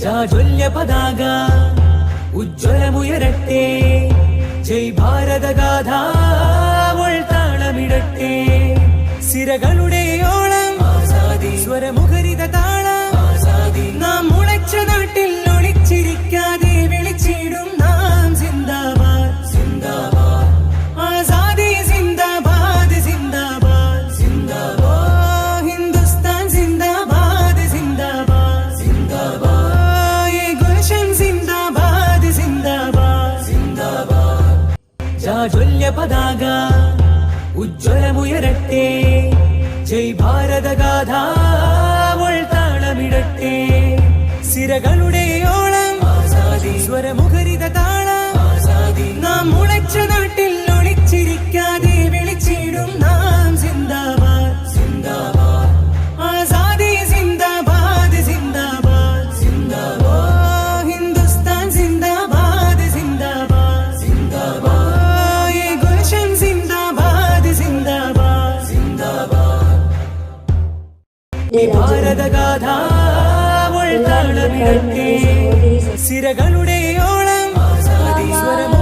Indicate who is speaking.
Speaker 1: ജാജ്വല്യ പതാക ഉജ്ജ്വലമുയരട്ടെ, ജയ് ഭാരതഗാഥ താളമിടട്ടെ. സിരകളുടെ ഓളം സ്വരമുഖരിത താളം, നാം മുളച്ച നാട്ടിൽ ഒളിച്ചിരിക്കാതെ വിളിച്ചിടും നാം സിന്ദാബാദ് സിന്ദാബാദ്, ആസാദി സിന്ദാബാദ് സിന്ദാബാദ് സിന്ദാബാദ്, ഹിന്ദുസ്ഥാൻ സിന്ദാബാദ് സിന്ദാബാദ് സിന്ദാബാദ്, യേ ഗുൽഷൻ സിന്ദാബാദ് സിന്ദാബാദ് സിന്ദാബാദ്. ജാജ്വല്യ പതാക ഉജ്ജ്വലമുയരട്ടെ, ജയ് ഭാരതഗാഥ താളമിടട്ടെ. സിരകളുടെ ഓളം സ്വരമുഖരിത താളം, നാം മുളച്ച നാട്ടിൽ ഒളിച്ചിരിക്കാതെ വിളിച്ചിടും നാം സിന്ദാബാദ് സിന്ദാബാദ്, ആസാദി സിന്ദാബാദ് സിന്ദാബാദ് സിന്ദാബാദ്, ഹിന്ദുസ്ഥാൻ സിന്ദാബാദ് സിന്ദാബാദ് സിന്ദാബാദ്, യേ ഗുൽഷൻ സിന്ദാബാദ് സിന്ദാബാദ് സിന്ദാബാദ്. ഭാരതഗാഥ താളമിടട്ടെ, സിരകളുടെ ഓളം സ്വരം